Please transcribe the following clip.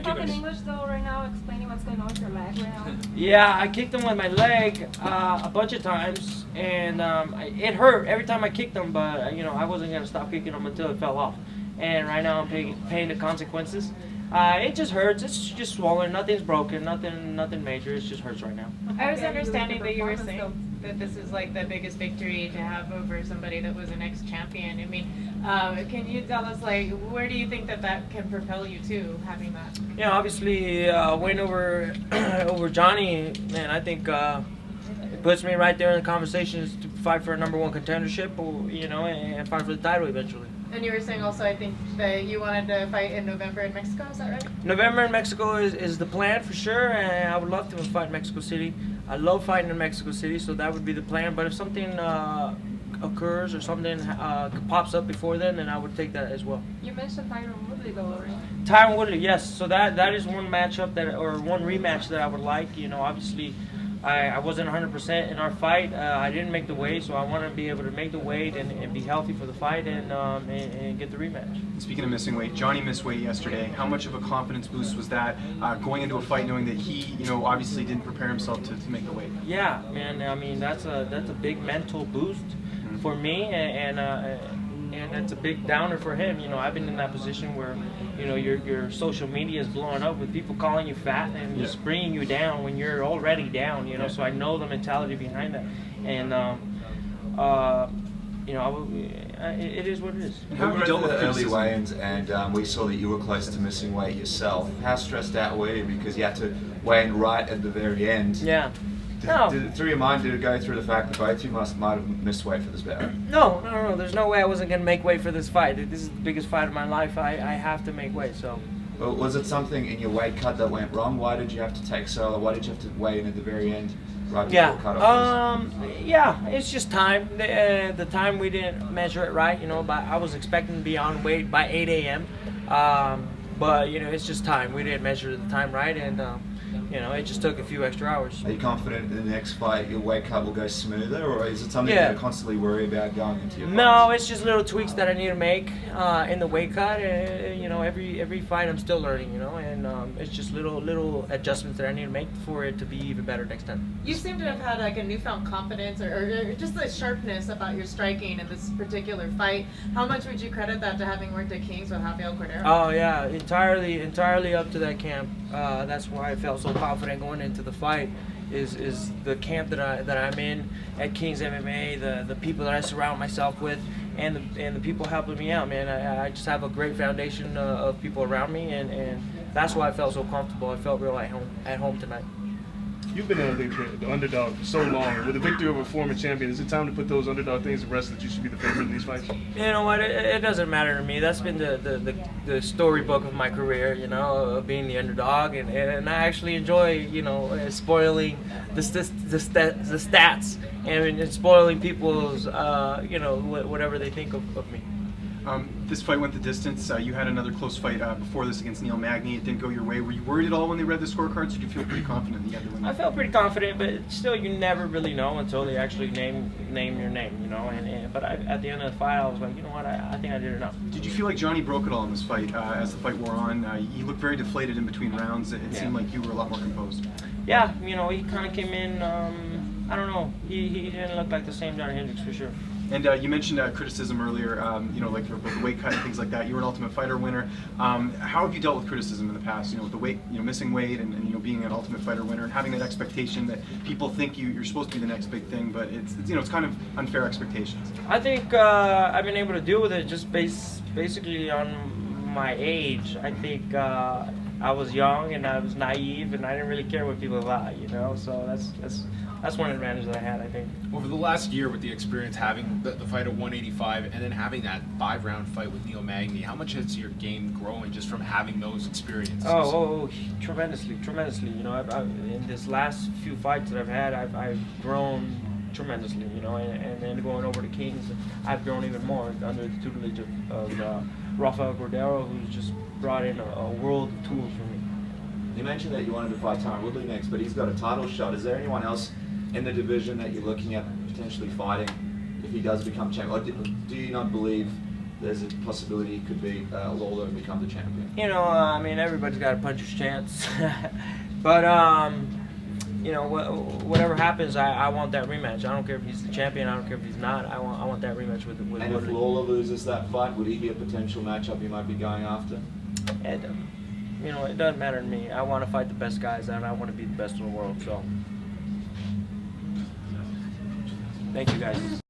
Thank you, talk in guys. English though right now, explaining what's going on with your leg right now? Yeah, I kicked him with my leg a bunch of times, and it hurt every time I kicked him. But I wasn't gonna stop kicking him until it fell off. And right now I'm paying the consequences. It just hurts. It's just swollen. Nothing's broken. Nothing major. It just hurts right now. I was understanding that you were saying that this is like the biggest victory to have over somebody that was an ex-champion. I mean, can you tell us, like, where do you think that can propel you to, having that? Yeah, obviously, win over over Johnny, man, I think it puts me right there in the conversations to fight for a #1 contendership, and fight for the title eventually. And you were saying also, I think, that you wanted to fight in November in Mexico, is that right? November in Mexico is the plan for sure, and I would love to fight in Mexico City. I love fighting in Mexico City, so that would be the plan. But if something occurs or something pops up before then I would take that as well. You mentioned Tyron Woodley though, right? Tyron Woodley, yes. So that is one matchup one rematch that I would like. Obviously, I wasn't 100% in our fight. I didn't make the weight, so I want to be able to make the weight and be healthy for the fight and get the rematch. Speaking of missing weight, Johnny missed weight yesterday. How much of a confidence boost was that going into a fight knowing that he, obviously didn't prepare himself to make the weight? Yeah, man. I mean, that's a big mental boost for me, and it's a big downer for him. I've been in that position where, your social media is blowing up with people calling you fat and just bringing you down when you're already down. So I know the mentality behind that, and it is what it is. We were at the early weigh-ins, and we saw that you were close to missing weight yourself. How stressed out were you because you had to weigh in right at the very end? Yeah. Through your mind, did it go through the fact that both you might have missed weight for this bout? No. There's no way I wasn't gonna make weight for this fight. This is the biggest fight of my life. I have to make weight. So. Well, was it something in your weight cut that went wrong? Why did you have to take solo? Why did you have to weigh in at the very end, right before cutoff? Yeah. It's just time. The time we didn't measure it right. But I was expecting to be on weight by 8 a.m. But it's just time. We didn't measure the time right, and it just took a few extra hours. Are you confident in the next fight your weight cut will go smoother, or is it something you constantly worry about going into your fights? No, it's just little tweaks that I need to make in the weight cut. Every fight I'm still learning, and it's just little adjustments that I need to make for it to be even better next time. You seem to have had like a newfound confidence or just the sharpness about your striking in this particular fight. How much would you credit that to having worked at Kings with Rafael Cordero? Oh yeah, entirely up to that camp. That's why I felt so confident going into the fight. Is the camp that I'm in at Kings MMA, the people that I surround myself with, and the people helping me out, man. I just have a great foundation of people around me, and that's why I felt so comfortable. I felt real at home tonight. You've been the underdog for so long. With the victory over a former champion, is it time to put those underdog things to rest that you should be the favorite in these fights? You know what? It doesn't matter to me. That's been the storybook of my career, of being the underdog, and I actually enjoy, spoiling the stats and spoiling people's, whatever they think of me. This fight went the distance. You had another close fight before this against Neil Magny. It didn't go your way. Were you worried at all when they read the scorecards? Or did you feel pretty confident you had to win? I felt pretty confident, but still, you never really know until they actually name your name, But at the end of the fight, I was like, you know what? I think I did enough. Did you feel like Johnny broke it all in this fight as the fight wore on? He looked very deflated in between rounds. It seemed like you were a lot more composed. Yeah, he kind of came in. I don't know. He didn't look like the same Johnny Hendricks for sure. And you mentioned criticism earlier, like the weight cut and things like that. You were an Ultimate Fighter winner. How have you dealt with criticism in the past? With the weight, missing weight, and being an Ultimate Fighter winner, and having that expectation that people think you're supposed to be the next big thing, but it's kind of unfair expectations. I think I've been able to deal with it just basically on my age. I think I was young and I was naive and I didn't really care what people thought, So that's one advantage that I had, I think. Over the last year, with the experience having the fight at 185 and then having that 5-round fight with Neil Magny, how much has your game grown just from having those experiences? Oh, tremendously. In this last few fights that I've had, I've grown tremendously, and then going over to Kings, I've grown even more under the tutelage of Rafael Cordero, who's just brought in a world of tools for me. You mentioned that you wanted to fight Tyron Woodley next, but he's got a title shot. Is there anyone else in the division that you're looking at potentially fighting if he does become champion? Or do you not believe there's a possibility it could be Lawler and become the champion? You know, I mean, everybody's got a puncher's chance, but you know, whatever happens, I want that rematch. I don't care if he's the champion. I don't care if he's not. I want that rematch with And if Woodley. Lawler loses that fight, would he be a potential matchup you might be going after? And, you know, it doesn't matter to me. I want to fight the best guys, and I want to be the best in the world. So, thank you guys.